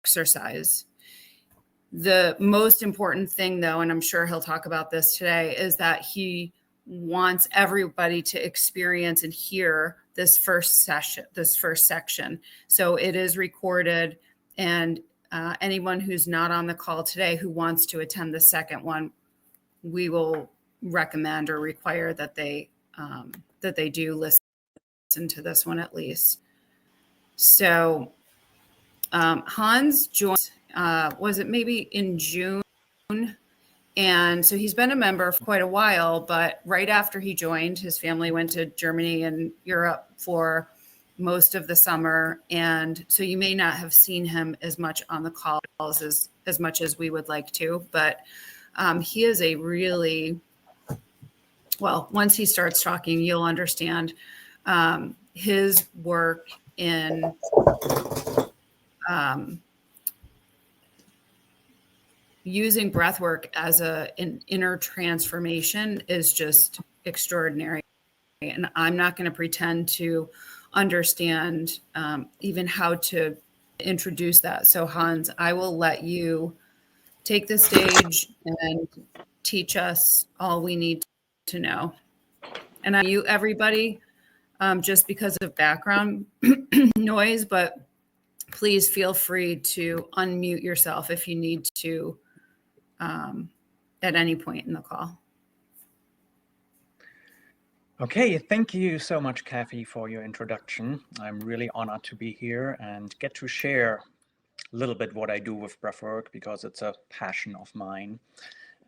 exercise. The most important thing, though, and I'm sure he'll talk about this today, is that he wants everybody to experience and hear this first section. So it is recorded, and anyone who's not on the call today who wants to attend the second one, we will recommend or require that they do listen to this one at least. So Hans joined, was it maybe in June? And so he's been a member for quite a while, but right after he joined, his family went to Germany and Europe for most of the summer. And so you may not have seen him as much on the calls as much as we would like to, but he is a really, well, once he starts talking, you'll understand his work in using breathwork as an inner transformation is just extraordinary. And I'm not going to pretend to understand even how to introduce that. So Hans, I will let you take the stage and teach us all we need to know. And I mute everybody just because of background noise, but please feel free to unmute yourself if you need to at any point in the call. Okay, thank you so much, Kathy, for your introduction. I'm really honored to be here and get to share a little bit what I do with breathwork, because it's a passion of mine.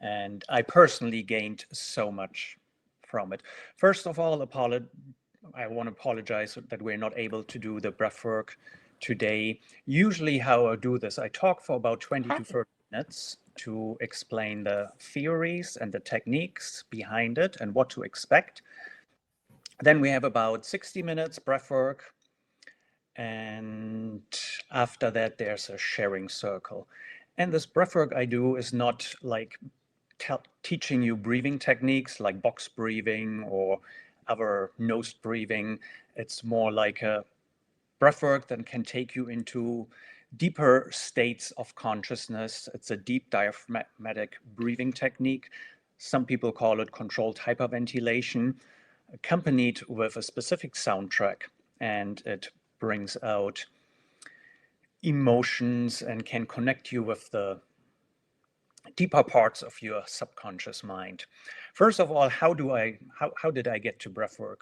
And I personally gained so much from it. First of all, I want to apologize that we're not able to do the breathwork today. Usually how I do this, I talk for about 20 to 30 minutes to explain the theories and the techniques behind it and what to expect. Then we have about 60 minutes breathwork. And after that, there's a sharing circle. And this breathwork I do is not like teaching you breathing techniques like box breathing or other nose breathing. It's more like a breathwork that can take you into deeper states of consciousness. It's a deep diaphragmatic breathing technique. Some people call it controlled hyperventilation, accompanied with a specific soundtrack, and it brings out emotions and can connect you with the deeper parts of your subconscious mind. First of all, how did I get to breathwork?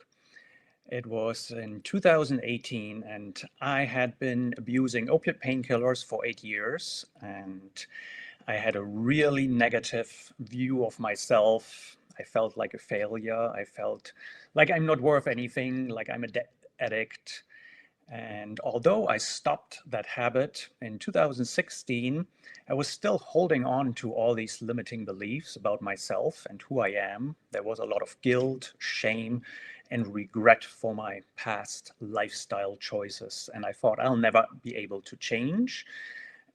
It was in 2018, and I had been abusing opiate painkillers for 8 years, and I had a really negative view of myself. I felt like a failure. I felt like I'm not worth anything, like I'm a debt addict. And although I stopped that habit in 2016, I was still holding on to all these limiting beliefs about myself and who I am. There was a lot of guilt, shame, and regret for my past lifestyle choices. And I thought I'll never be able to change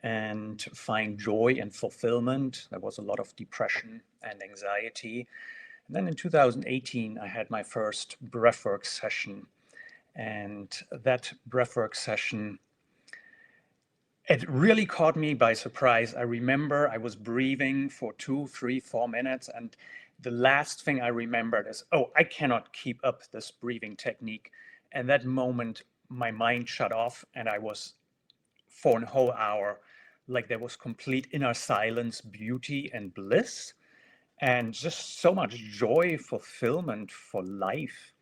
and find joy and fulfillment. There was a lot of depression and anxiety. And then in 2018, I had my first breathwork session. And that breathwork session, it really caught me by surprise. I remember I was breathing for 2, 3, 4 minutes, and the last thing I remembered is, oh, I cannot keep up this breathing technique. And that moment, my mind shut off, and I was, for a whole hour, like there was complete inner silence, beauty, and bliss, and just so much joy, fulfillment for life.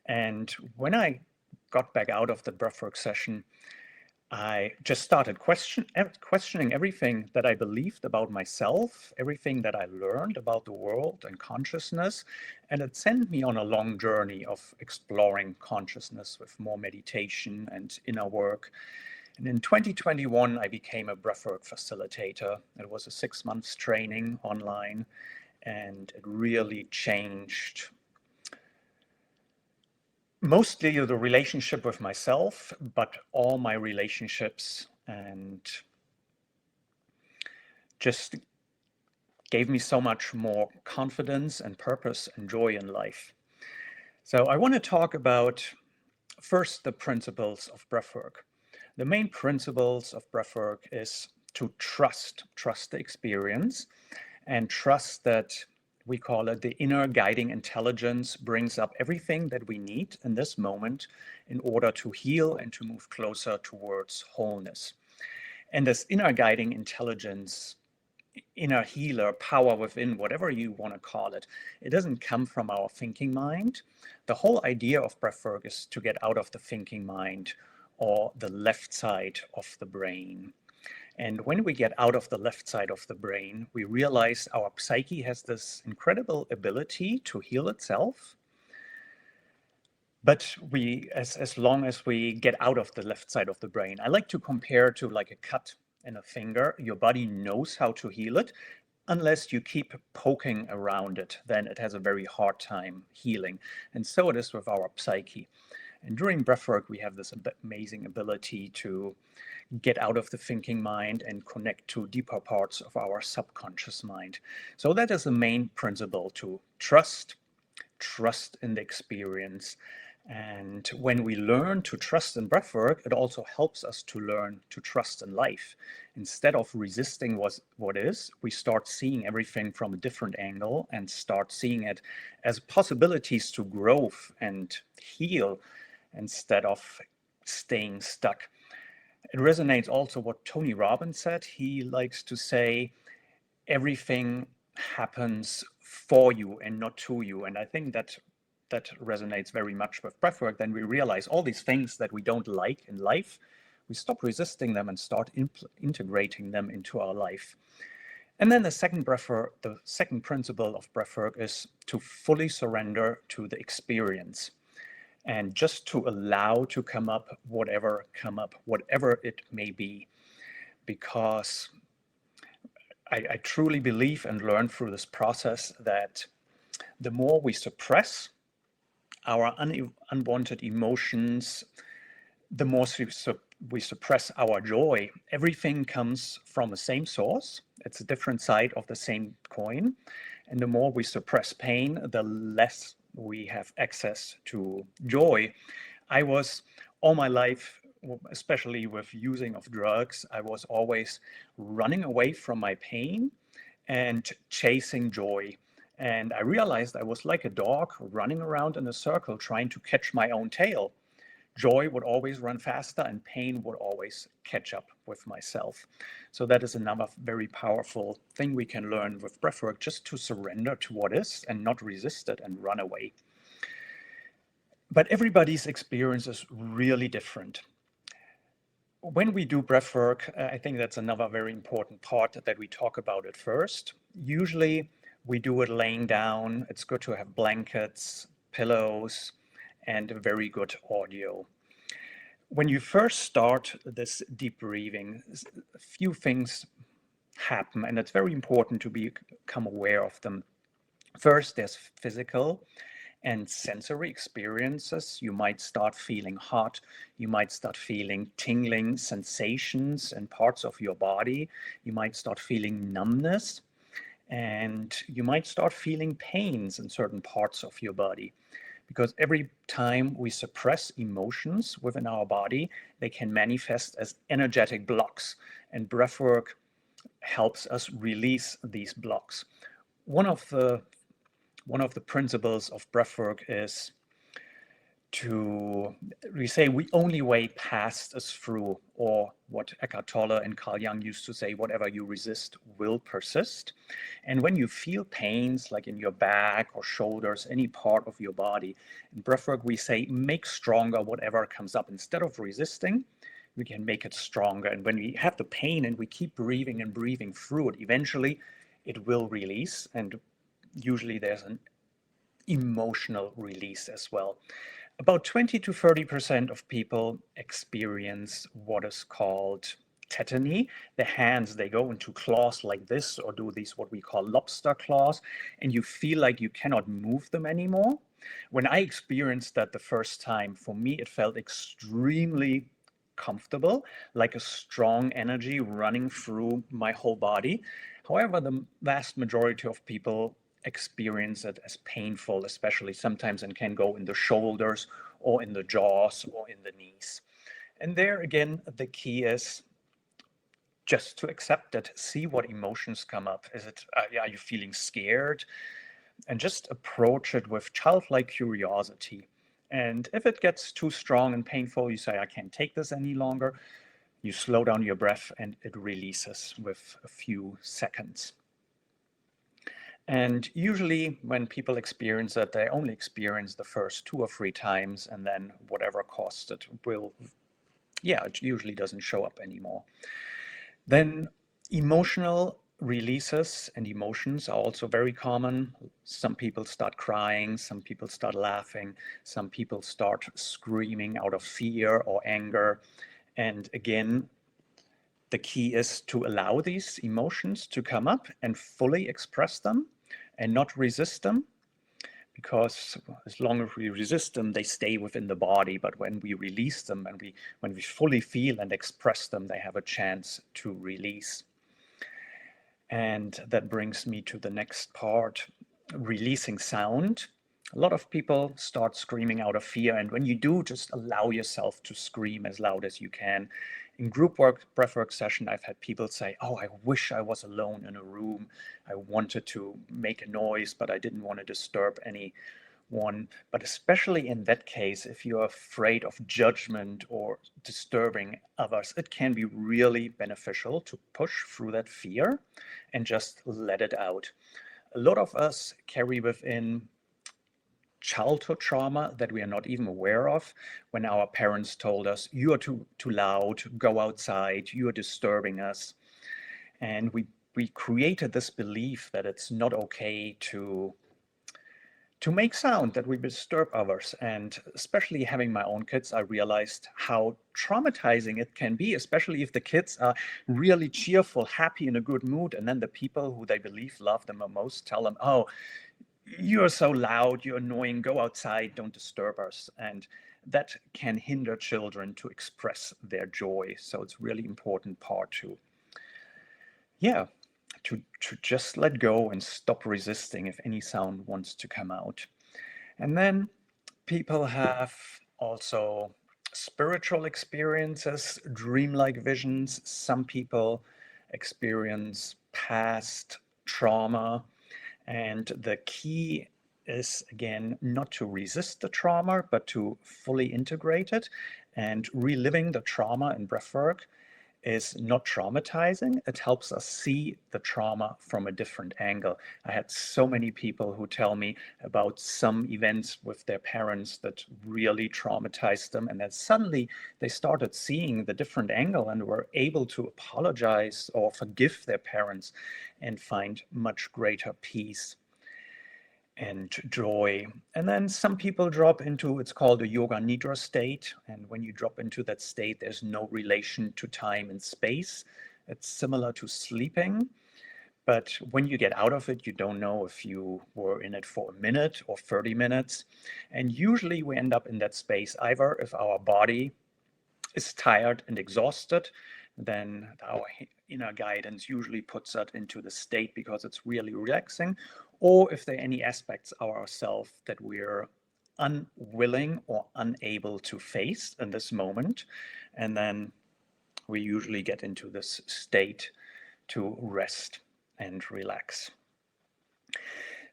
And when I got back out of the breathwork session, I just started questioning everything that I believed about myself, everything that I learned about the world and consciousness. And it sent me on a long journey of exploring consciousness with more meditation and inner work. And in 2021, I became a breathwork facilitator. It was a 6 months training online, and it really changed mostly the relationship with myself, but all my relationships, and just gave me so much more confidence and purpose and joy in life. So I want to talk about first the principles of breathwork. The main principles of breathwork is to trust the experience, and trust that, we call it, the inner guiding intelligence brings up everything that we need in this moment in order to heal and to move closer towards wholeness. And this inner guiding intelligence, inner healer, power within, whatever you want to call it, it doesn't come from our thinking mind. The whole idea of breathwork is to get out of the thinking mind, or the left side of the brain. And when we get out of the left side of the brain, we realize our psyche has this incredible ability to heal itself. But as long as we get out of the left side of the brain, I like to compare to like a cut in a finger. Your body knows how to heal it. Unless you keep poking around it, then it has a very hard time healing. And so it is with our psyche. And during breathwork, we have this amazing ability to get out of the thinking mind and connect to deeper parts of our subconscious mind. So that is the main principle, to trust in the experience. And when we learn to trust in breathwork, it also helps us to learn to trust in life. Instead of resisting what is, we start seeing everything from a different angle and start seeing it as possibilities to growth and heal instead of staying stuck. It resonates also what Tony Robbins said. He likes to say, everything happens for you and not to you. And I think that resonates very much with breathwork. Then we realize all these things that we don't like in life, we stop resisting them and start integrating them into our life. And then the second principle of breathwork is to fully surrender to the experience, and just to allow to come up whatever it may be. Because I truly believe and learn through this process that the more we suppress our unwanted emotions, the more we suppress our joy. Everything comes from the same source. It's a different side of the same coin. And the more we suppress pain, the less we have access to joy. I was all my life, especially with using of drugs, I was always running away from my pain and chasing joy. And I realized I was like a dog running around in a circle trying to catch my own tail. Joy would always run faster and pain would always catch up with myself. So that is another very powerful thing we can learn with breathwork, just to surrender to what is and not resist it and run away. But everybody's experience is really different. When we do breathwork, I think that's another very important part that we talk about at first. Usually we do it laying down. It's good to have blankets, pillows, and a very good audio. When you first start this deep breathing, a few things happen, and it's very important to become aware of them. First, there's physical and sensory experiences. You might start feeling hot. You might start feeling tingling sensations in parts of your body. You might start feeling numbness, and you might start feeling pains in certain parts of your body. Because every time we suppress emotions within our body, they can manifest as energetic blocks, and breathwork helps us release these blocks. One of the principles of breathwork is we only way past is through, or what Eckhart Tolle and Carl Jung used to say, whatever you resist will persist. And when you feel pains like in your back or shoulders, any part of your body, in breathwork we say make stronger whatever comes up. Instead of resisting, we can make it stronger. And when we have the pain and we keep breathing and breathing through it, eventually it will release. And usually there's an emotional release as well. About 20 to 30% of people experience what is called tetany. The hands, they go into claws like this, or do these what we call lobster claws, and you feel like you cannot move them anymore. When I experienced that the first time, for me, it felt extremely comfortable, like a strong energy running through my whole body. However, the vast majority of people experience it as painful, especially sometimes, and can go in the shoulders or in the jaws or in the knees. And there again, the key is just to accept it, see what emotions come up. Are you feeling scared? And just approach it with childlike curiosity. And if it gets too strong and painful, you say, I can't take this any longer. You slow down your breath and it releases with a few seconds. And usually when people experience it, they only experience the first 2 or 3 times, and then whatever caused it it usually doesn't show up anymore. Then emotional releases and emotions are also very common. Some people start crying, some people start laughing, some people start screaming out of fear or anger. And again, the key is to allow these emotions to come up and fully express them and not resist them, because as long as we resist them, they stay within the body. But when we release them and when we fully feel and express them, they have a chance to release. And that brings me to the next part, releasing sound. A lot of people start screaming out of fear. And when you do, just allow yourself to scream as loud as you can. In group work, breathwork session, I've had people say, oh, I wish I was alone in a room. I wanted to make a noise, but I didn't want to disturb anyone. But especially in that case, if you're afraid of judgment or disturbing others, it can be really beneficial to push through that fear and just let it out. A lot of us carry within childhood trauma that we are not even aware of, when our parents told us, you are too loud, go outside, you are disturbing us. And we created this belief that it's not okay to make sound, that we disturb others. And especially having my own kids, I realized how traumatizing it can be, especially if the kids are really cheerful, happy, in a good mood, and then the people who they believe love them the most tell them, oh, you're so loud, you're annoying, go outside, don't disturb us. And that can hinder children to express their joy. So it's really important part to just let go and stop resisting if any sound wants to come out. And then people have also spiritual experiences, dreamlike visions. Some people experience past trauma. And the key is, again, not to resist the trauma, but to fully integrate it. And reliving the trauma in breathwork is not traumatizing. It helps us see the trauma from a different angle. I had so many people who tell me about some events with their parents that really traumatized them, and then suddenly they started seeing the different angle and were able to apologize or forgive their parents and find much greater peace and joy. And then some people drop into, it's called a yoga nidra state. And when you drop into that state, there's no relation to time and space. It's similar to sleeping. But when you get out of it, you don't know if you were in it for a minute or 30 minutes. And usually we end up in that space either if our body is tired and exhausted, then our inner guidance usually puts us into the state because it's really relaxing, or if there are any aspects of ourselves that we're unwilling or unable to face in this moment. And then we usually get into this state to rest and relax.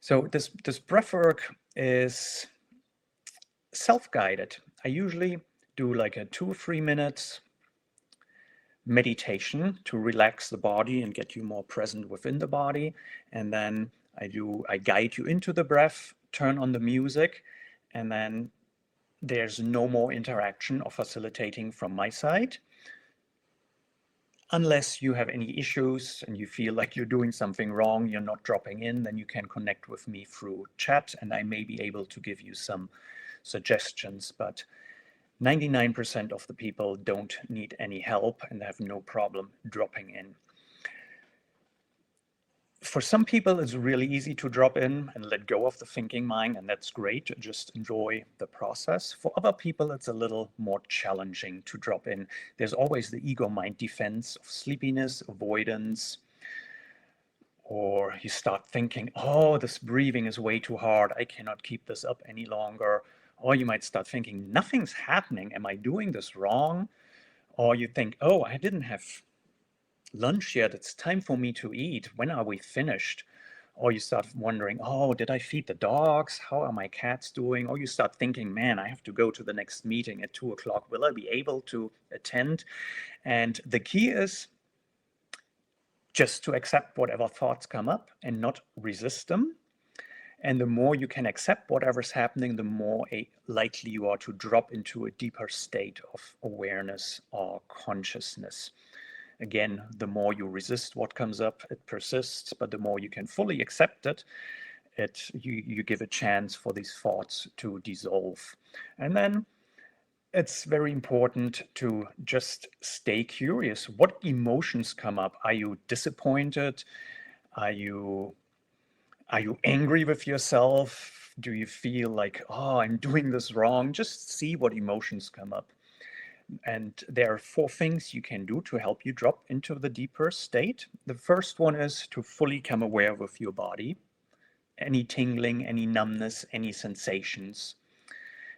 So this breath work is self-guided. I usually do like a 2 or 3 minutes meditation to relax the body and get you more present within the body. And then I guide you into the breath, turn on the music, and then there's no more interaction or facilitating from my side. Unless you have any issues and you feel like you're doing something wrong, you're not dropping in, then you can connect with me through chat and I may be able to give you some suggestions. But 99% of the people don't need any help and have no problem dropping in. For some people, it's really easy to drop in and let go of the thinking mind, and that's great. Just enjoy the process. For other people, it's a little more challenging to drop in. There's always the ego mind defense of sleepiness, avoidance, or you start thinking, oh, this breathing is way too hard. I cannot keep this up any longer. Or you might start thinking, nothing's happening. Am I doing this wrong? Or you think, oh, I didn't have lunch yet. It's time for me to eat. When are we finished? Or you start wondering, oh, did I feed the dogs? How are my cats doing? Or you start thinking, man, I have to go to the next meeting at 2 o'clock. Will I be able to attend? And the key is just to accept whatever thoughts come up and not resist them. And the more you can accept whatever's happening, the more likely you are to drop into a deeper state of awareness or consciousness. Again, the more you resist what comes up, it persists, but the more you can fully accept it, you give a chance for these thoughts to dissolve. And then it's very important to just stay curious. What emotions come up? Are you disappointed? Are you angry with yourself? Do you feel like, oh, I'm doing this wrong? Just see what emotions come up. And there are 4 things you can do to help you drop into the deeper state. The first one is to fully become aware with your body. Any tingling, any numbness, any sensations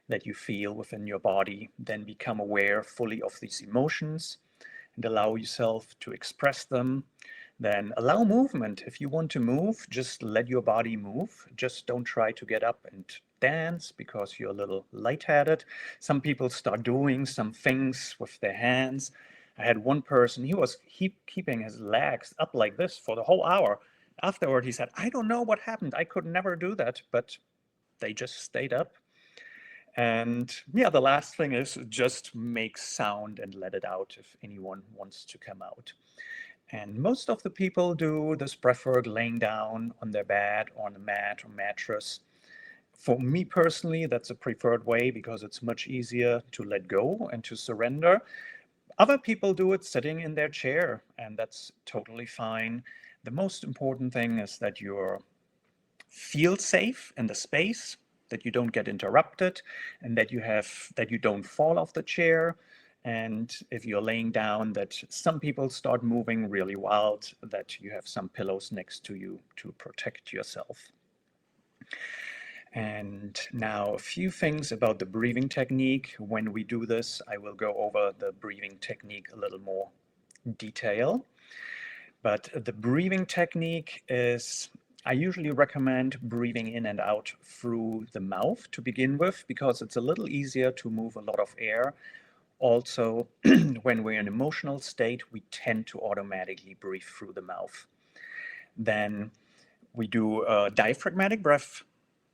that you feel within your body, then become aware fully of these emotions and allow yourself to express them. Then allow movement. If you want to move, just let your body move. Just don't try to get up and dance because you're a little lightheaded. Some people start doing some things with their hands. I had one person, he was keeping his legs up like this for the whole hour. Afterward, he said, I don't know what happened. I could never do that, but they just stayed up. And yeah, the last thing is just make sound and let it out if anyone wants to come out. And most of the people do this breathwork laying down on their bed or on a mat or mattress. For me personally, that's a preferred way because it's much easier to let go and to surrender. Other people do it sitting in their chair, and that's totally fine. The most important thing is that you feel safe in the space, that you don't get interrupted, and that you don't fall off the chair. And if you're laying down, that some people start moving really wild, that you have some pillows next to you to protect yourself. And now a few things about the breathing technique. When we do this, I will go over the breathing technique a little more detail. But the breathing technique is, I usually recommend breathing in and out through the mouth to begin with, because it's a little easier to move a lot of air. Also, when we're in an emotional state, we tend to automatically breathe through the mouth. Then we do a diaphragmatic breath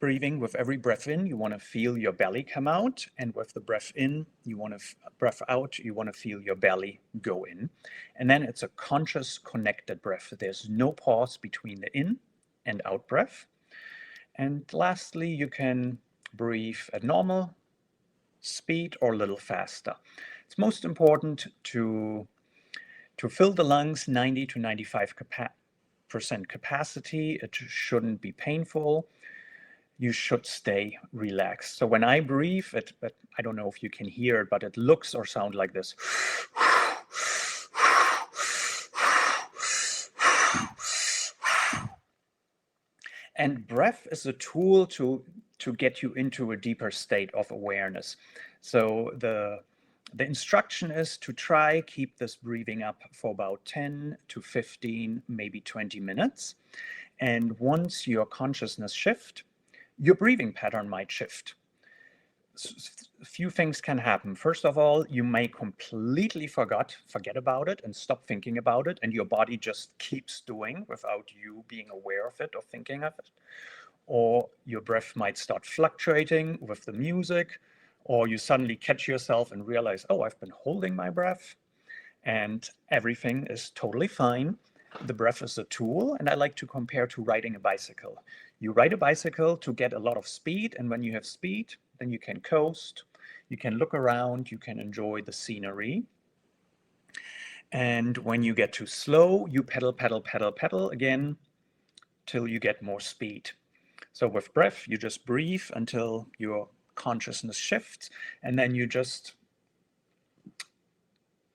breathing. With every breath in, you want to feel your belly come out. And with the breath in, you want to breath out, you want to feel your belly go in. And then it's a conscious, connected breath. There's no pause between the in and out breath. And lastly, you can breathe at normal speed or a little faster. It's most important to fill the lungs 90 to 95% capacity. It shouldn't be painful. You should stay relaxed. So when I breathe, I don't know if you can hear it, but it looks or sounds like this. And breath is a tool to get you into a deeper state of awareness. So the instruction is to try keep this breathing up for about 10 to 15, maybe 20 minutes. And once your consciousness shifts, your breathing pattern might shift. A few things can happen. First of all, you may completely forget about it and stop thinking about it, and your body just keeps doing without you being aware of it or thinking of it. Or your breath might start fluctuating with the music, or you suddenly catch yourself and realize, oh, I've been holding my breath, and everything is totally fine. The breath is a tool, and I like to compare to riding a bicycle. You ride a bicycle to get a lot of speed, and when you have speed, then you can coast, you can look around, you can enjoy the scenery. And when you get too slow, you pedal, pedal, pedal, pedal again till you get more speed. So with breath, you just breathe until your consciousness shifts, and then you just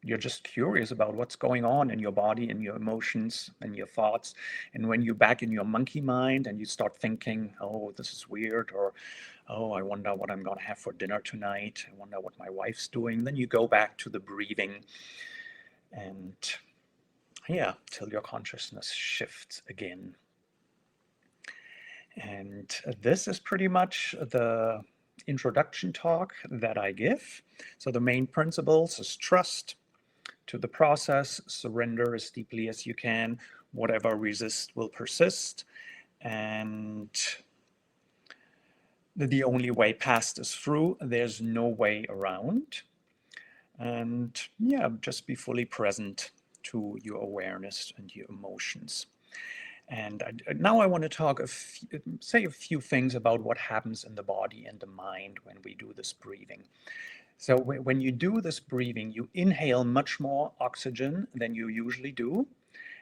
you're just curious about what's going on in your body and your emotions and your thoughts. And when you're back in your monkey mind and you start thinking, oh, this is weird, or oh, I wonder what I'm going to have for dinner tonight, I wonder what my wife's doing, then you go back to the breathing, and yeah, till your consciousness shifts again. And this is pretty much the introduction talk that I give. So the main principles is trust to the process, surrender as deeply as you can, whatever resists will persist, and the only way past is through, there's no way around. And yeah, just be fully present to your awareness and your emotions. And now I want to say a few things about what happens in the body and the mind when we do this breathing. So when you do this breathing, you inhale much more oxygen than you usually do.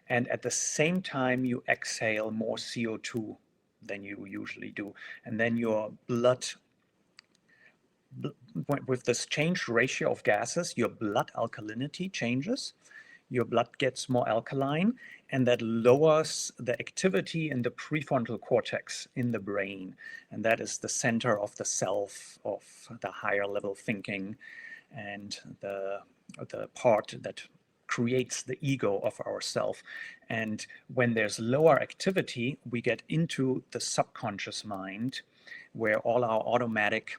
And at the same time, you exhale more CO2 than you usually do. And then your blood, with this changed ratio of gases, your blood alkalinity changes. Your blood gets more alkaline, and that lowers the activity in the prefrontal cortex in the brain. And that is the center of the self, of the higher level thinking, and the part that creates the ego of ourself. And when there's lower activity, we get into the subconscious mind, where all our automatic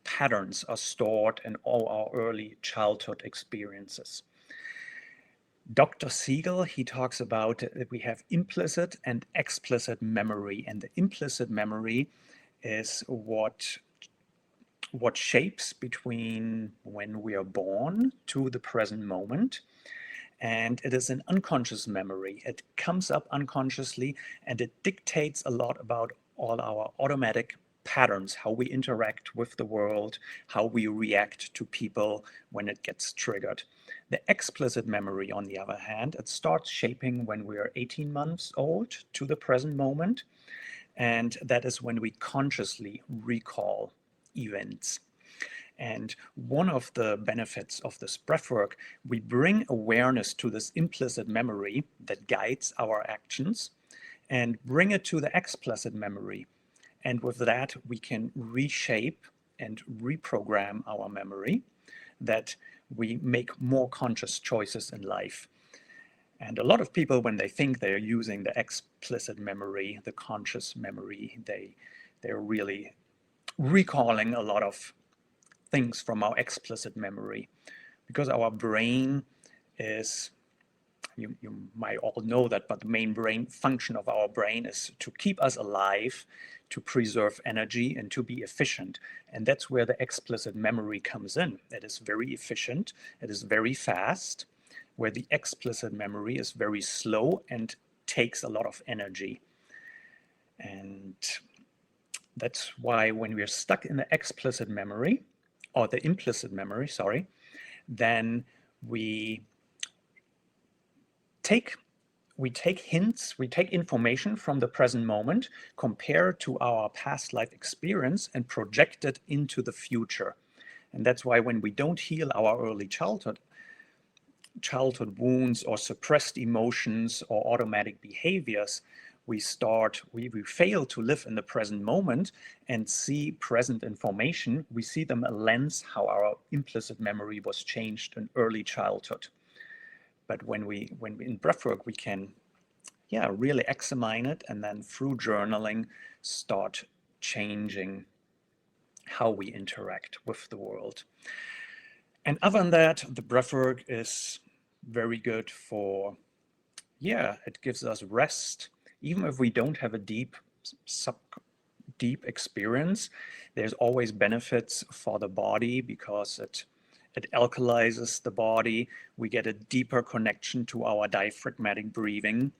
patterns are stored and all our early childhood experiences. Dr. Siegel, he talks about that we have implicit and explicit memory, and the implicit memory is what shapes between when we are born to the present moment. And it is an unconscious memory. It comes up unconsciously, and it dictates a lot about all our automatic patterns, how we interact with the world, how we react to people when it gets triggered. The explicit memory, on the other hand, it starts shaping when we are 18 months old to the present moment. And that is when we consciously recall events. And one of the benefits of this breathwork, we bring awareness to this implicit memory that guides our actions and bring it to the explicit memory. And with that, we can reshape and reprogram our memory, that we make more conscious choices in life. And a lot of people, when they think they're using the explicit memory, the conscious memory, they're really recalling a lot of things from our explicit memory, because our brain is, you might all know that, but the main brain function of our brain is to keep us alive, to preserve energy, and to be efficient. And that's where the explicit memory comes in. It is very efficient, it is very fast, where the explicit memory is very slow and takes a lot of energy. And that's why when we're stuck in the explicit memory, or the implicit memory, sorry, then we take hints, we take information from the present moment, compare it to our past life experience, and project it into the future. And that's why when we don't heal our early childhood wounds or suppressed emotions or automatic behaviors, we fail to live in the present moment and see present information. We see them a lens how our implicit memory was changed in early childhood. But when we in breathwork, we can really examine it, and then through journaling start changing how we interact with the world. And other than that, the breathwork is very good for, it gives us rest. Even if we don't have a deep experience, there's always benefits for the body, because it alkalizes the body. We get a deeper connection to our diaphragmatic breathing.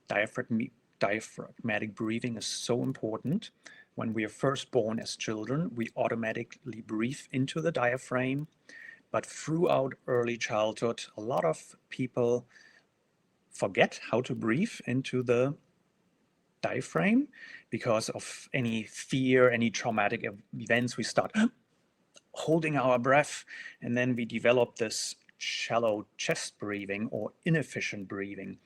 Diaphragmatic breathing is so important. When we are first born as children, we automatically breathe into the diaphragm. But throughout early childhood, a lot of people forget how to breathe into the diaphragm because of any fear, any traumatic events. We start holding our breath, and then we develop this shallow chest breathing or inefficient breathing.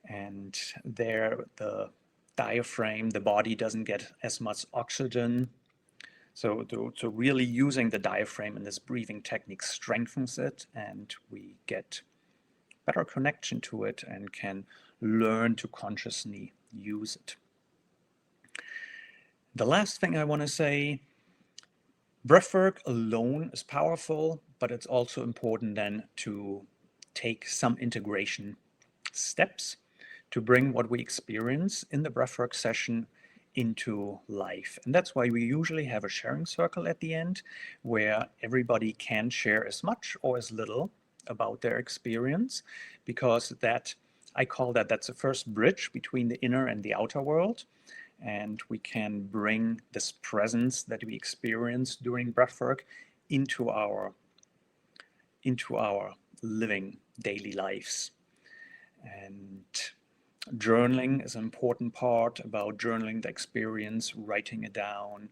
And there the diaphragm, the body doesn't get as much oxygen. So really using the diaphragm in this breathing technique strengthens it, and we get better connection to it and can learn to consciously use it. The last thing I want to say, breathwork alone is powerful, but it's also important then to take some integration steps to bring what we experience in the breathwork session into life. And that's why we usually have a sharing circle at the end where everybody can share as much or as little about their experience, because that, I call that's the first bridge between the inner and the outer world. And we can bring this presence that we experience during breathwork into our living daily lives. And journaling is an important part about journaling the experience, writing it down,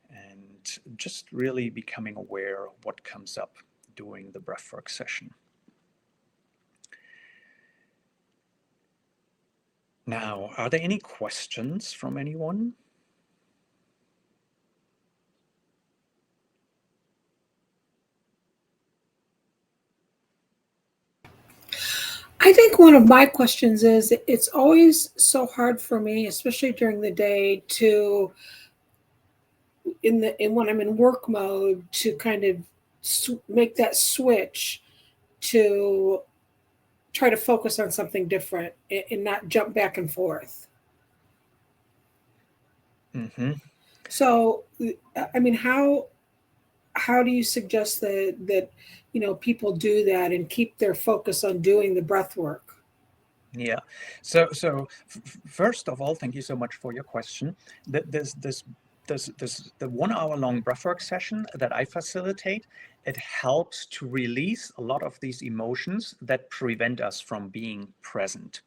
and just really becoming aware of what comes up during the breathwork session. Now, are there any questions from anyone? I think one of my questions is, it's always so hard for me, especially during the day, to when I'm in work mode, to kind of make that switch to try to focus on something different and not jump back and forth. Mm-hmm. So, I mean, how do you suggest that people do that and keep their focus on doing the breath work? Yeah. So first of all, thank you so much for your question. There's the 1 hour long breathwork session that I facilitate. It helps to release a lot of these emotions that prevent us from being present.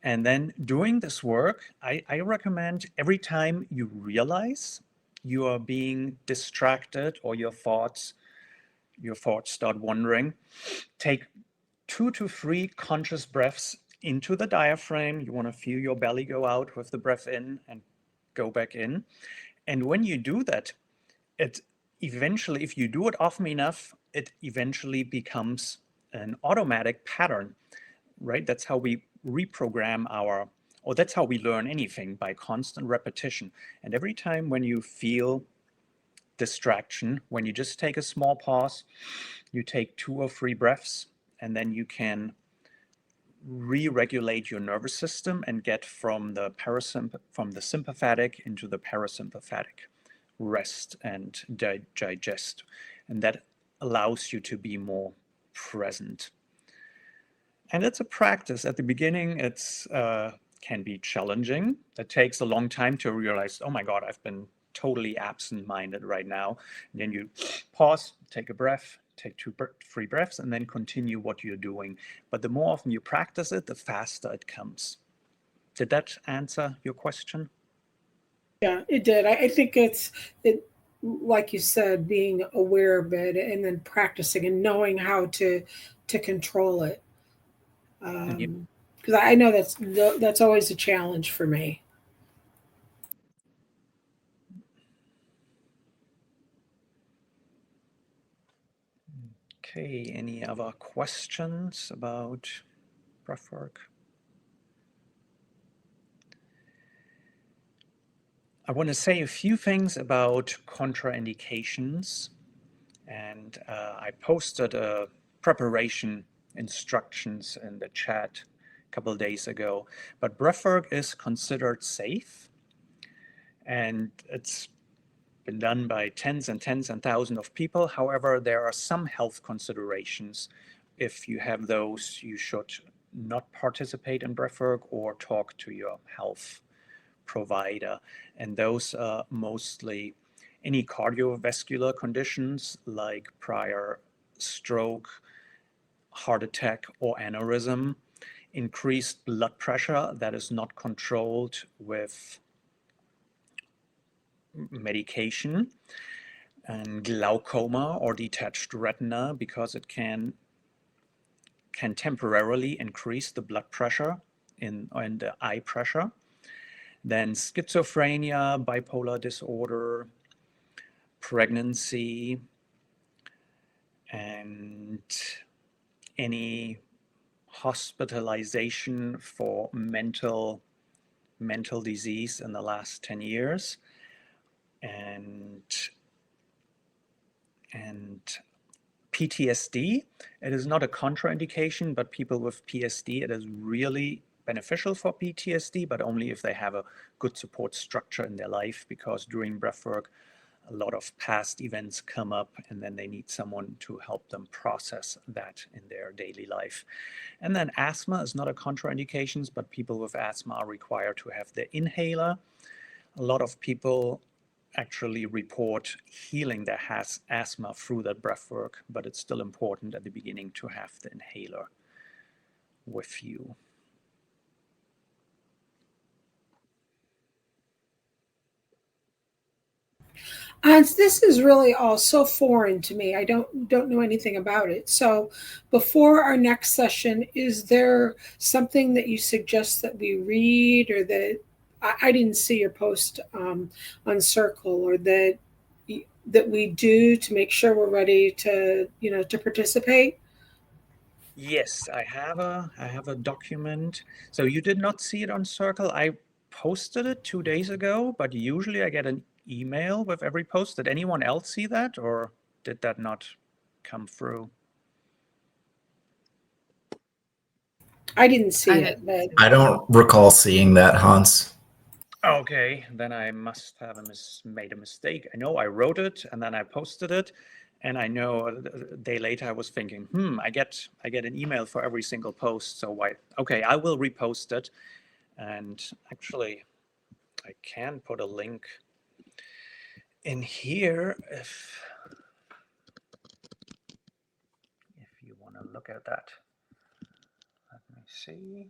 And then doing this work, I recommend every time you realize you are being distracted or your thoughts start wandering, take 2 to 3 conscious breaths into the diaphragm. You want to feel your belly go out with the breath in and go back in. And when you do that, it eventually, if you do it often enough, it eventually becomes an automatic pattern, right? That's how we reprogram or that's how we learn anything, by constant repetition. And every time when you feel distraction, when you just take a small pause, you take 2 or 3 breaths, and then you can re-regulate your nervous system and get from the sympathetic into the parasympathetic rest and digest. And that allows you to be more present. And it's a practice. At the beginning, it's can be challenging. It takes a long time to realize, oh my God, I've been totally absent-minded right now. And then you pause, take a breath, take 2, 3 breaths, and then continue what you're doing. But the more often you practice it, the faster it comes. Did that answer your question? Yeah, it did. I think like you said, being aware of it and then practicing and knowing how to control it. Because I know that's always a challenge for me. Okay, any other questions about breathwork? I want to say a few things about contraindications, and I posted a preparation instructions in the chat a couple of days ago. But breathwork is considered safe, and it's been done by tens and thousands of people. However, there are some health considerations. If you have those, you should not participate in breathwork or talk to your health provider. And those are mostly any cardiovascular conditions like prior stroke, heart attack, or aneurysm, increased blood pressure that is not controlled with medication, and glaucoma or detached retina, because it can can temporarily increase the blood pressure and the eye pressure. Then schizophrenia, bipolar disorder, pregnancy, and any hospitalization for mental disease in the last 10 years, and PTSD. It is not a contraindication, but people with PSD, it is really beneficial for PTSD, but only if they have a good support structure in their life, because during breathwork, a lot of past events come up and then they need someone to help them process that in their daily life. And then asthma is not a contraindication, but people with asthma are required to have the inhaler. A lot of people actually report healing their asthma through that breath work, but it's still important at the beginning to have the inhaler with you. Hans, this is really all so foreign to me. I don't know anything about it. So before our next session, is there something that you suggest that we read, or that I didn't see your post on Circle, or that we do to make sure we're ready to to participate? Yes, I have a document. So you did not see it on Circle. I posted it 2 days ago, but usually I get an email with every post. Did anyone else see that, or did that not come through? I didn't see it, but I don't recall seeing that, Hans. Okay, then I must have made a mistake. I know I wrote it and then I posted it, and I know a day later I was thinking, I get an email for every single post. So why? Okay, I will repost it, and actually, I can put a link in here if you want to look at that. Let me see.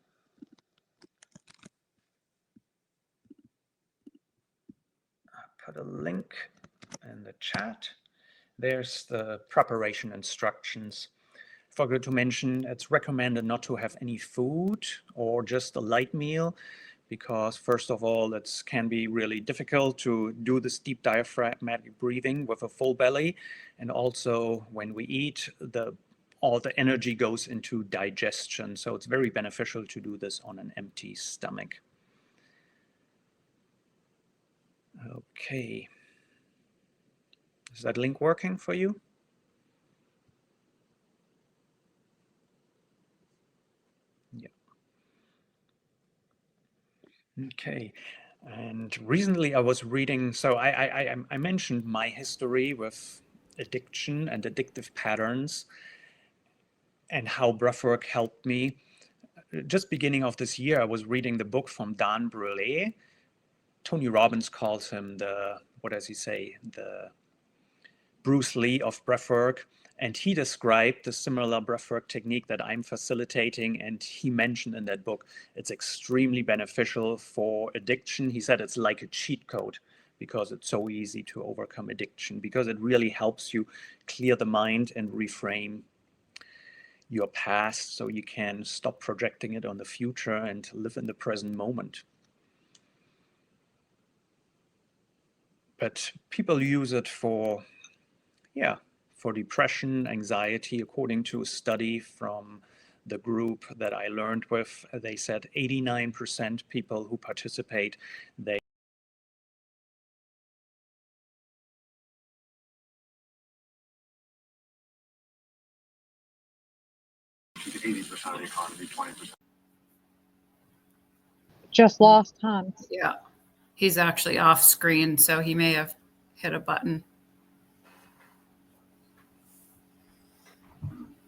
I'll put a link in the chat. There's the preparation instructions. Forgot to mention, it's recommended not to have any food or just a light meal, because first of all, it can be really difficult to do this deep diaphragmatic breathing with a full belly. And also when we eat, all the energy goes into digestion. So it's very beneficial to do this on an empty stomach. Okay. Is that link working for you? Yeah. Okay. And recently I was reading, so I mentioned my history with addiction and addictive patterns and how breathwork helped me. Just beginning of this year, I was reading the book from Dan Brule. Tony Robbins calls him what does he say? The Bruce Lee of breathwork. And he described the similar breathwork technique that I'm facilitating. And he mentioned in that book, it's extremely beneficial for addiction. He said it's like a cheat code because it's so easy to overcome addiction, because it really helps you clear the mind and reframe your past so you can stop projecting it on the future and live in the present moment. But people use it for depression, anxiety. According to a study from the group that I learned with, they said 89% people who participate, they to the 80% of the economy, 20%. Just lost Hans. Yeah. He's actually off screen, so he may have hit a button.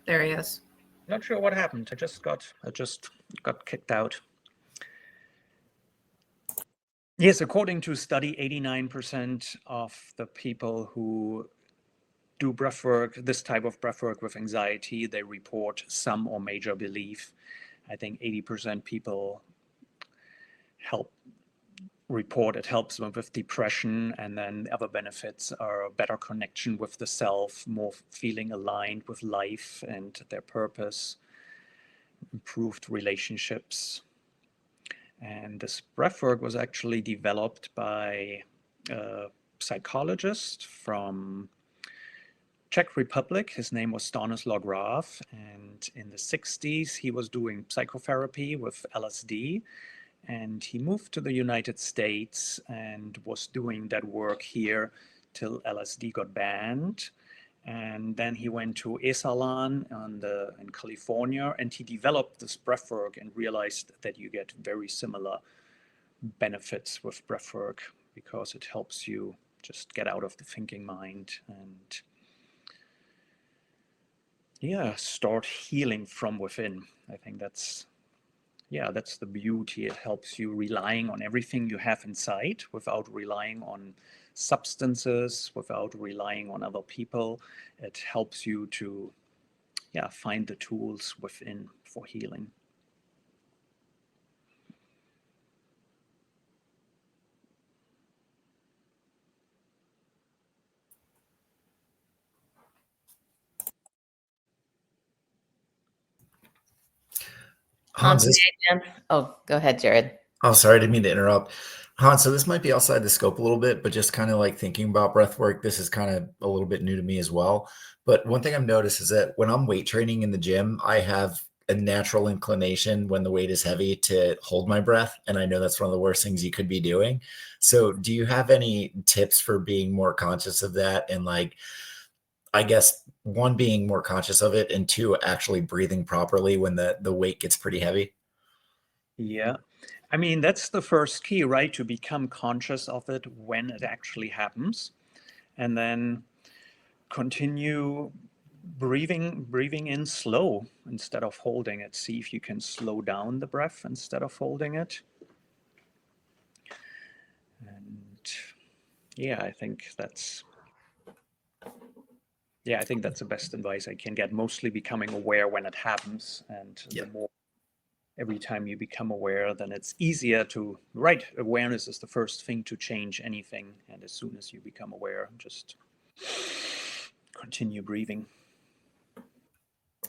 There he is. Not sure what happened. I just got kicked out. Yes, according to a study, 89% of the people who do breathwork, this type of breathwork with anxiety, they report some or major belief. I think 80% people report it helps them with depression, and then the other benefits are a better connection with the self, more feeling aligned with life and their purpose. improved relationships. And this breathwork was actually developed by a psychologist from Czech Republic. His name was Stanislaw Graf, and in the 60s he was doing psychotherapy with LSD, and he moved to the United States and was doing that work here till LSD got banned. And then he went to Esalen in California, and he developed this breathwork and realized that you get very similar benefits with breathwork because it helps you just get out of the thinking mind and start healing from within. I think that's the beauty. It helps you relying on everything you have inside without relying on substances, without relying on other people. It helps you to find the tools within for healing. Hans, Oh, go ahead, Jared. oh, sorry, I didn't mean to interrupt. Hans, so this might be outside the scope a little bit, but just kind of like thinking about breath work, this is kind of a little bit new to me as well. But one thing I've noticed is that when I'm weight training in the gym, I have a natural inclination when the weight is heavy to hold my breath. And I know that's one of the worst things you could be doing. So do you have any tips for being more conscious of that? And like, I guess one, being more conscious of it, and two, actually breathing properly when the weight gets pretty heavy? Yeah. I mean, that's the first key, right? To become conscious of it when it actually happens. And then continue breathing in slow instead of holding it. See if you can slow down the breath instead of holding it. And I think that's the best advice I can get. Mostly becoming aware when it happens, and the more every time you become aware, then it's easier to, right, awareness is the first thing to change anything. And as soon as you become aware, just continue breathing.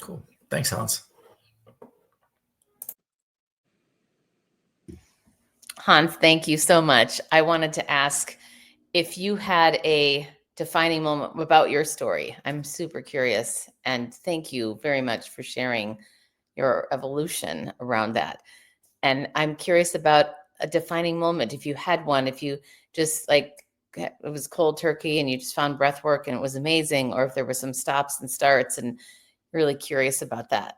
Cool. Thanks, Hans. Hans, thank you so much. I wanted to ask if you had a defining moment about your story. I'm super curious, and thank you very much for sharing your evolution around that. And I'm curious about a defining moment, if you had one, if you just like, it was cold turkey and you just found breath work and it was amazing, or if there were some stops and starts, and really curious about that.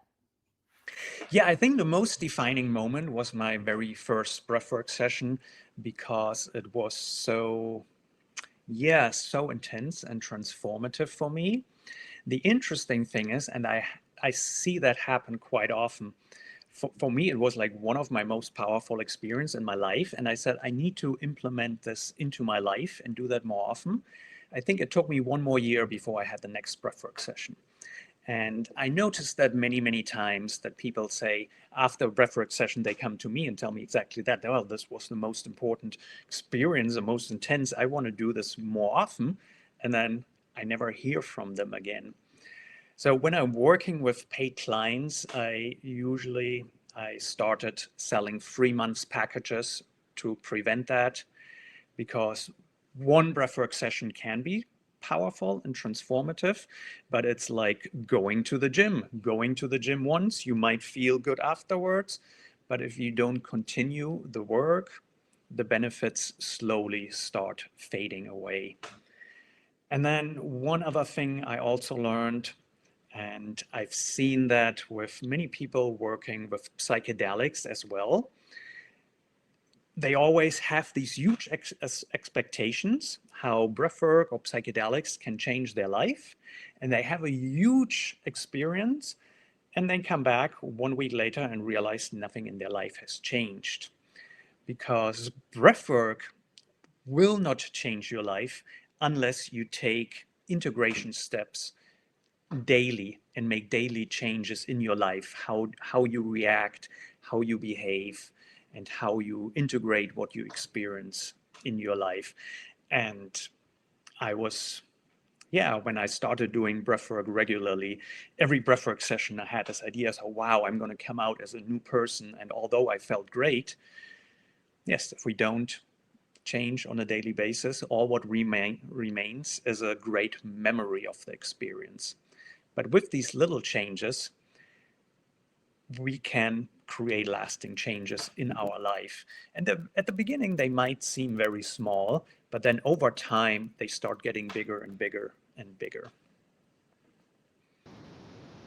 Yeah, I think the most defining moment was my very first breathwork session, because it was so intense and transformative for me. The interesting thing is, and I see that happen quite often, for me, it was like one of my most powerful experiences in my life. And I said, I need to implement this into my life and do that more often. I think it took me one more year before I had the next breathwork session. And I noticed that many, many times that people say after a breathwork session, they come to me and tell me exactly that. Oh, this was the most important experience, the most intense. I want to do this more often. And then I never hear from them again. So when I'm working with paid clients, I started selling 3 months packages to prevent that, because one breathwork session can be powerful and transformative, but it's like going to the gym. Going to the gym once, you might feel good afterwards, but if you don't continue the work, the benefits slowly start fading away. And then one other thing I also learned, and I've seen that with many people working with psychedelics as well, they always have these huge expectations how breathwork or psychedelics can change their life. And they have a huge experience and then come back 1 week later and realize nothing in their life has changed. Because breathwork will not change your life unless you take integration steps daily and make daily changes in your life, how you react, how you behave, and how you integrate what you experience in your life. And I was yeah, when I started doing breathwork regularly, every breathwork session I had this idea, so wow, I'm going to come out as a new person. And although I felt great, yes, if we don't change on a daily basis, all what remains is a great memory of the experience. But with these little changes, we can create lasting changes in our life. And at the beginning, they might seem very small, but then over time, they start getting bigger and bigger and bigger.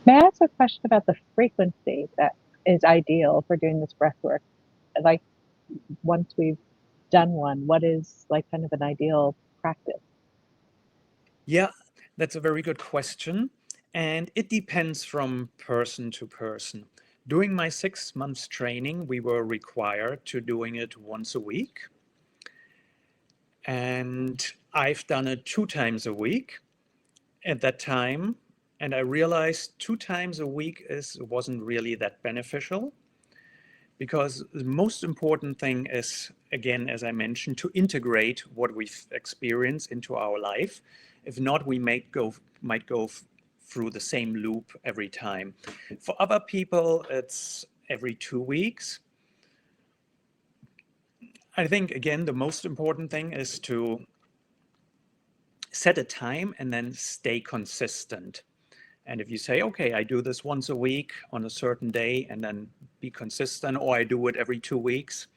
May I ask a question about the frequency that is ideal for doing this breath work? Like once we've done one, what is like kind of an ideal practice? Yeah, that's a very good question. And it depends from person to person. During my 6 months training, we were required to doing it once a week. And I've done it 2 times a week at that time. And I realized 2 times a week wasn't really that beneficial, because the most important thing is, again, as I mentioned, to integrate what we've experienced into our life. If not, we might go through the same loop every time. For other people, it's every 2 weeks. I think, again, the most important thing is to set a time and then stay consistent. And if you say, okay, I do this once a week on a certain day and then be consistent, or I do it every 2 weeks.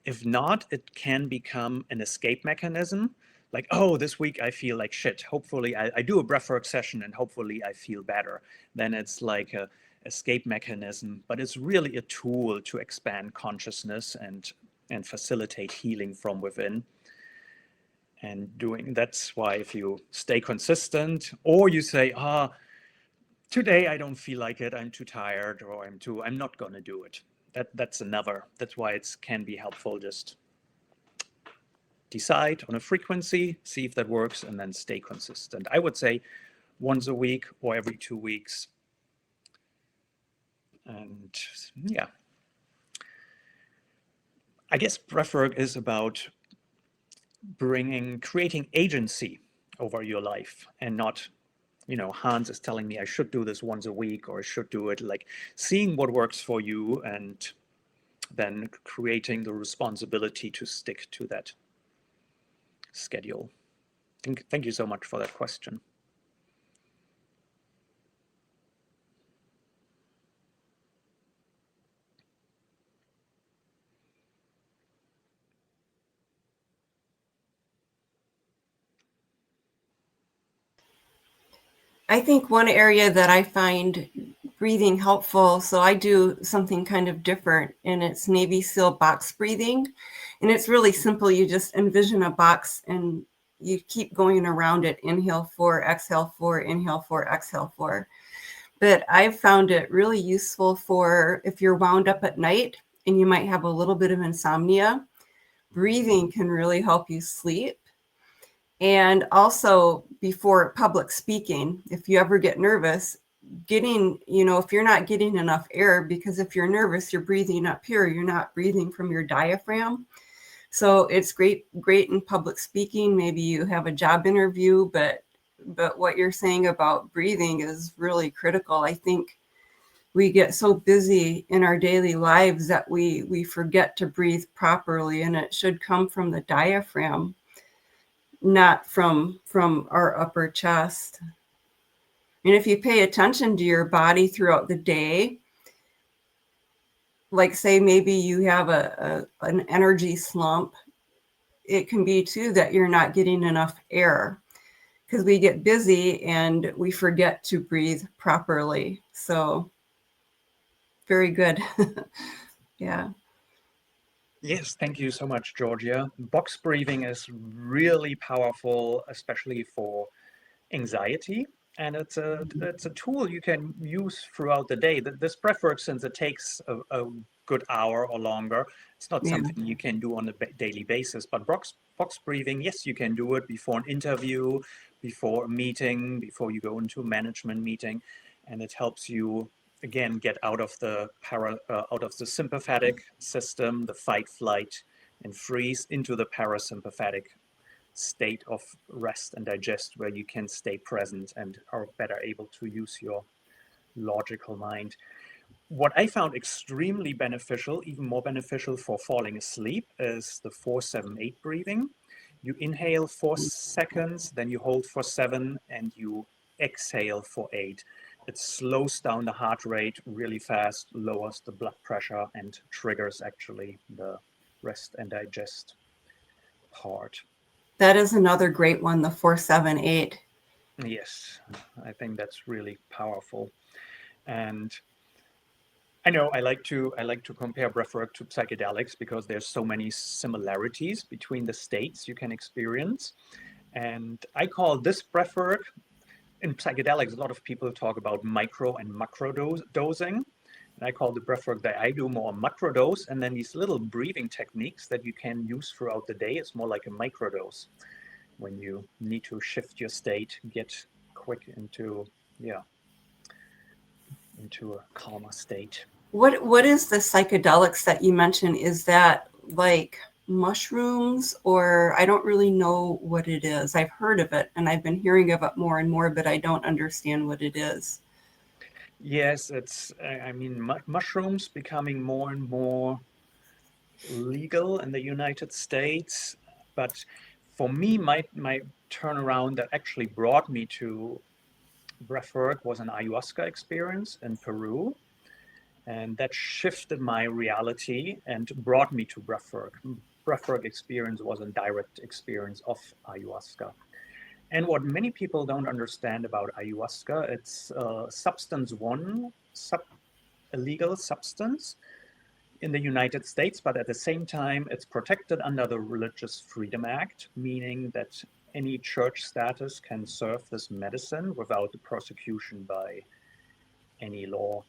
If not, it can become an escape mechanism. Like, oh, this week I feel like shit. Hopefully I do a breathwork session and hopefully I feel better. Then it's like a escape mechanism, but it's really a tool to expand consciousness and facilitate healing from within. And that's why if you stay consistent, or you say, today I don't feel like it, I'm too tired, or I'm not going to do it. That's why it can be helpful. Just decide on a frequency, see if that works, and then stay consistent. I would say once a week or every 2 weeks. And yeah, I guess breathwork is about creating agency over your life, and not, Hans is telling me I should do this once a week, or I should do it, like seeing what works for you and then creating the responsibility to stick to that schedule. Thank you so much for that question. I think one area that I find breathing helpful, so I do something kind of different, and it's Navy SEAL box breathing. And it's really simple. You just envision a box and you keep going around it. Inhale 4, exhale 4, inhale 4, exhale 4. But I've found it really useful for if you're wound up at night and you might have a little bit of insomnia. Breathing can really help you sleep. And also before public speaking, if you ever get nervous, if you're not getting enough air, because if you're nervous, you're breathing up here, you're not breathing from your diaphragm. So it's great in public speaking. Maybe you have a job interview, but what you're saying about breathing is really critical. I think we get so busy in our daily lives that we forget to breathe properly, and it should come from the diaphragm, not from our upper chest. And if you pay attention to your body throughout the day, like say maybe you have an energy slump, it can be too that you're not getting enough air, because we get busy and we forget to breathe properly. So very good. Yeah. Yes, thank you so much, Georgia. Box breathing is really powerful, especially for anxiety. And it's a tool you can use throughout the day. This breathwork, since it takes a good hour or longer, it's not something you can do on a daily basis. But box breathing, yes, you can do it before an interview, before a meeting, before you go into a management meeting, and it helps you again get out of the sympathetic system, the fight, flight, and freeze, into the parasympathetic state of rest and digest where you can stay present and are better able to use your logical mind. What I found extremely beneficial, even more beneficial for falling asleep, is the 4-7-8 breathing. You inhale 4 seconds, then you hold for 7, and you exhale for 8. It slows down the heart rate really fast, lowers the blood pressure, and triggers actually the rest and digest part. That is another great one, the 4-7-8. Yes, I think that's really powerful. And I know I like to compare breathwork to psychedelics because there's so many similarities between the states you can experience. And I call this breathwork, in psychedelics, a lot of people talk about micro and macro dosing. And I call the breathwork that I do more macro dose. And then these little breathing techniques that you can use throughout the day, it's more like a micro dose when you need to shift your state, get quick into a calmer state. What is the psychedelics that you mentioned? Is that like mushrooms, or I don't really know what it is. I've heard of it and I've been hearing of it more and more, but I don't understand what it is. Yes, it's, I mean, mushrooms becoming more and more legal in the United States. But for me, my turnaround that actually brought me to breathwork was an ayahuasca experience in Peru. And that shifted my reality and brought me to breathwork. Breathwork experience was a direct experience of ayahuasca. And what many people don't understand about ayahuasca, it's substance one, illegal substance in the United States, but at the same time, it's protected under the Religious Freedom Act, meaning that any church status can serve this medicine without prosecution by any law.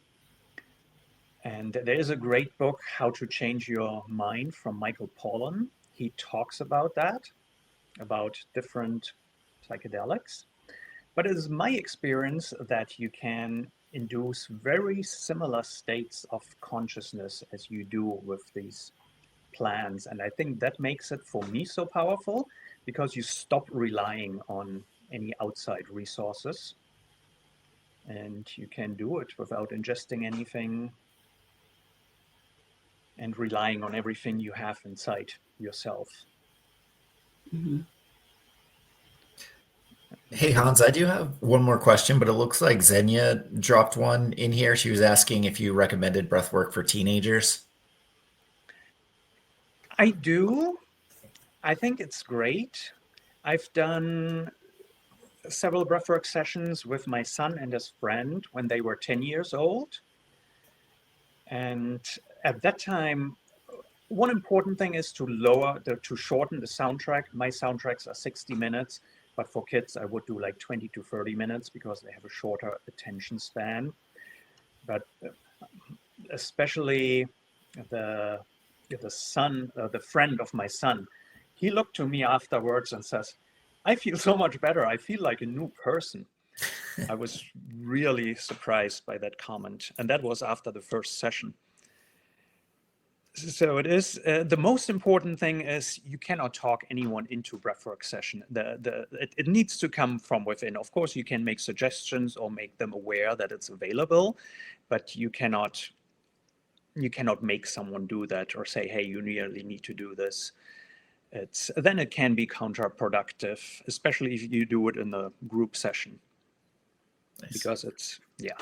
And there is a great book, How to Change Your Mind, from Michael Pollan. He talks about that, about different psychedelics. But it is my experience that you can induce very similar states of consciousness as you do with these plants. And I think that makes it, for me, so powerful, because you stop relying on any outside resources. And you can do it without ingesting anything and relying on everything you have inside yourself. Mm-hmm. Hey, Hans, I do have one more question, but it looks like Xenia dropped one in here. She was asking if you recommended breathwork for teenagers. I do. I think it's great. I've done several breathwork sessions with my son and his friend when they were 10 years old. And at that time, one important thing is to shorten the soundtrack. My soundtracks are 60 minutes, but for kids, I would do like 20 to 30 minutes because they have a shorter attention span. But especially the friend of my son, he looked to me afterwards and says, I feel so much better. I feel like a new person. I was really surprised by that comment. And that was after the first session. So it is, the most important thing is you cannot talk anyone into breathwork session. It needs to come from within. Of course, you can make suggestions or make them aware that it's available, but you cannot make someone do that or say, hey, you really need to do this. Then it can be counterproductive, especially if you do it in a group session. Nice. Because it's, yeah.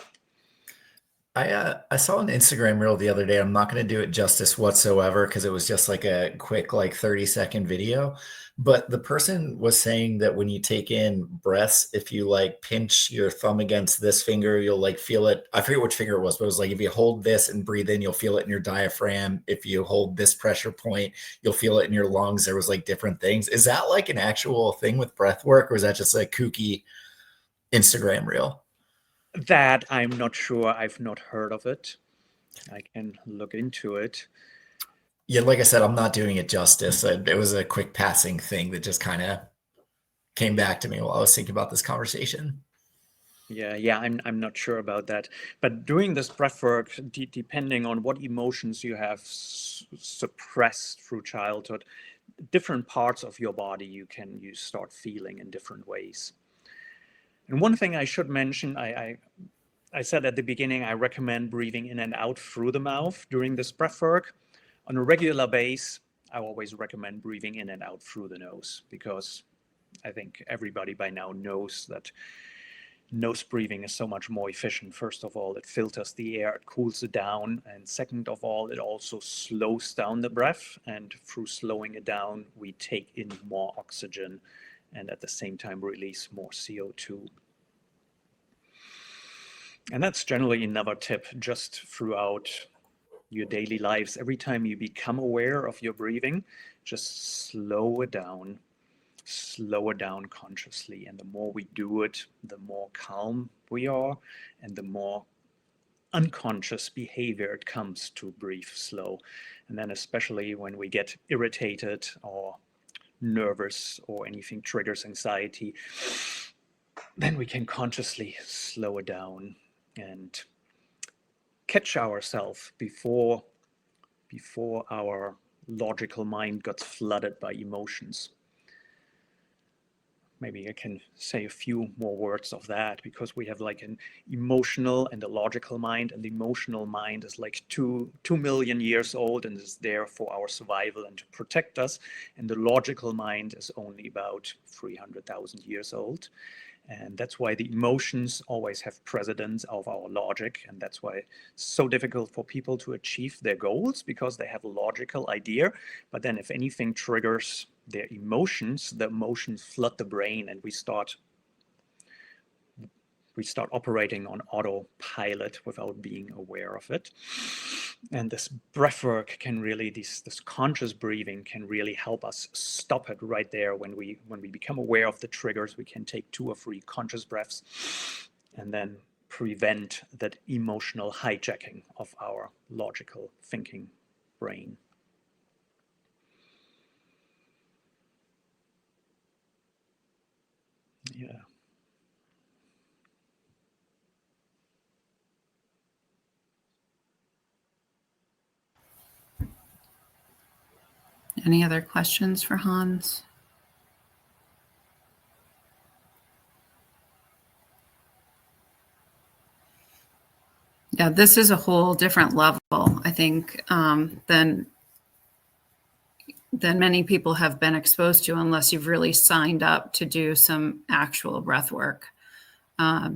I saw an Instagram reel the other day. I'm not going to do it justice whatsoever because it was just like a quick, like 30-second video. But the person was saying that when you take in breaths, if you like pinch your thumb against this finger, you'll like feel it. I forget which finger it was, but it was like if you hold this and breathe in, you'll feel it in your diaphragm. If you hold this pressure point, you'll feel it in your lungs. There was like different things. Is that like an actual thing with breath work, or is that just a kooky Instagram reel? That I'm not sure. I've not heard of it. I can look into it. Yeah, like I said, I'm not doing it justice. It was a quick passing thing that just kind of came back to me while I was thinking about this conversation. Yeah, I'm not sure about that. But doing this breath work, depending on what emotions you have suppressed through childhood, different parts of your body you start feeling in different ways. And one thing I should mention, I said at the beginning, I recommend breathing in and out through the mouth during this breath work. On a regular basis, I always recommend breathing in and out through the nose, because I think everybody by now knows that nose breathing is so much more efficient. First of all, it filters the air, it cools it down. And second of all, it also slows down the breath. And through slowing it down, we take in more oxygen and at the same time release more CO2. And that's generally another tip just throughout your daily lives. Every time you become aware of your breathing, just slow it down consciously. And the more we do it, the more calm we are and the more unconscious behavior it comes to breathe slow. And then especially when we get irritated or nervous or anything triggers anxiety, then we can consciously slow it down and catch ourselves before our logical mind gets flooded by emotions. Maybe I can say a few more words of that, because we have like an emotional and a logical mind, and the emotional mind is like 2 million years old and is there for our survival and to protect us. And the logical mind is only about 300,000 years old. And that's why the emotions always have precedence of our logic. And that's why it's so difficult for people to achieve their goals, because they have a logical idea. But then if anything triggers their emotions, the emotions flood the brain and we start operating on autopilot without being aware of it. And this breath work can really, this conscious breathing can really help us stop it right there. When we become aware of the triggers, we can take 2 or 3 conscious breaths and then prevent that emotional hijacking of our logical thinking brain. Yeah. Any other questions for Hans? Yeah, this is a whole different level, I think, than many people have been exposed to, unless you've really signed up to do some actual breath work.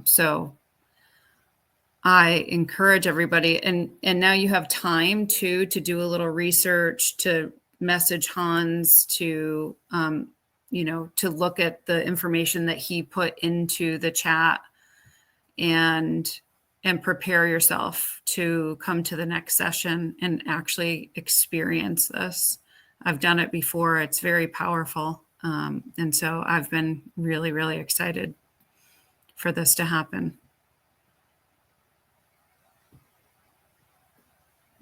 So I encourage everybody, and now you have time to do a little research, to message Hans, to to look at the information that he put into the chat, and prepare yourself to come to the next session and actually experience this. I've done it before. It's very powerful. And so I've been really, really excited for this to happen.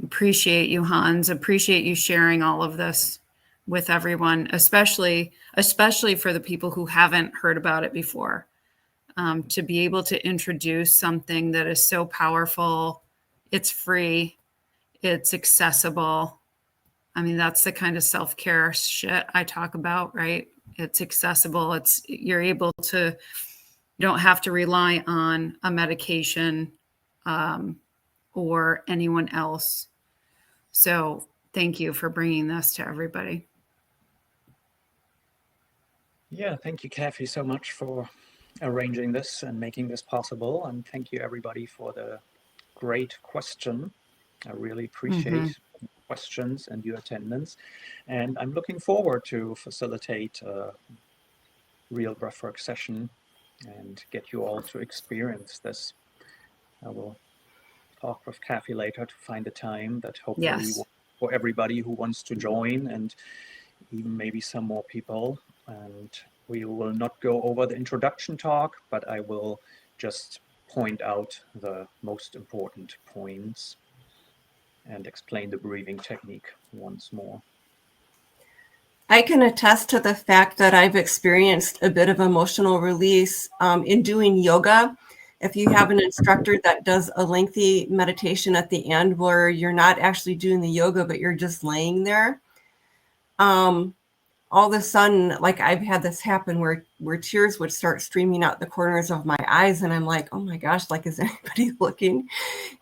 Appreciate you, Hans. Appreciate you sharing all of this with everyone, especially for the people who haven't heard about it before. To be able to introduce something that is so powerful, it's free, it's accessible. I mean, that's the kind of self-care shit I talk about, right? It's accessible. You're able to, you don't have to rely on a medication or anyone else. So thank you for bringing this to everybody. Yeah, thank you, Kathy, so much for arranging this and making this possible. And thank you, everybody, for the great question. I really appreciate questions and your attendance. And I'm looking forward to facilitate a real breathwork session and get you all to experience this. I will talk with Kathy later to find a time that hopefully for everybody who wants to join, and even maybe some more people. And we will not go over the introduction talk, but I will just point out the most important points and explain the breathing technique once more. I can attest to the fact that I've experienced a bit of emotional release in doing yoga. If you have an instructor that does a lengthy meditation at the end where you're not actually doing the yoga, but you're just laying there, all of a sudden, like I've had this happen where tears would start streaming out the corners of my eyes, and I'm like, oh my gosh, like, is anybody looking?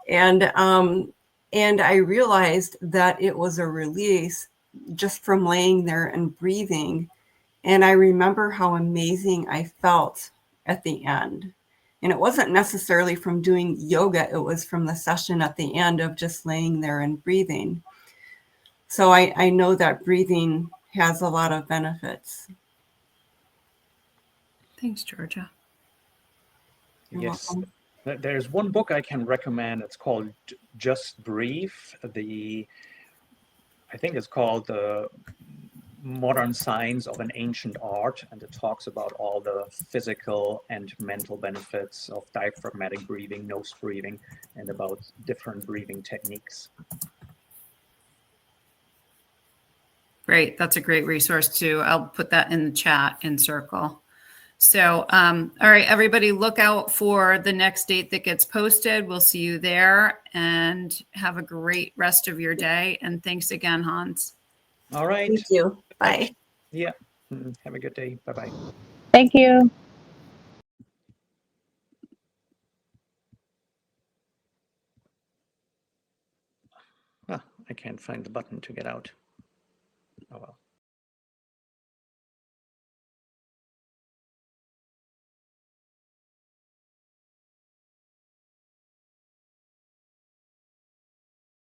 And I realized that it was a release just from laying there and breathing. And I remember how amazing I felt at the end. And it wasn't necessarily from doing yoga, it was from the session at the end of just laying there and breathing. So I know that breathing has a lot of benefits. Thanks, Georgia. You're Yes. welcome. There's one book I can recommend. It's called Just Breathe. I think it's called The Modern Science of an Ancient Art, and it talks about all the physical and mental benefits of diaphragmatic breathing, nose breathing, and about different breathing techniques. Great. That's a great resource too. I'll put that in the chat in Circle. So, all right, everybody, look out for the next date that gets posted. We'll see you there, and have a great rest of your day. And thanks again, Hans. All right. Thank you. Bye. Yeah. Have a good day. Bye-bye. Thank you. I can't find the button to get out. Oh well.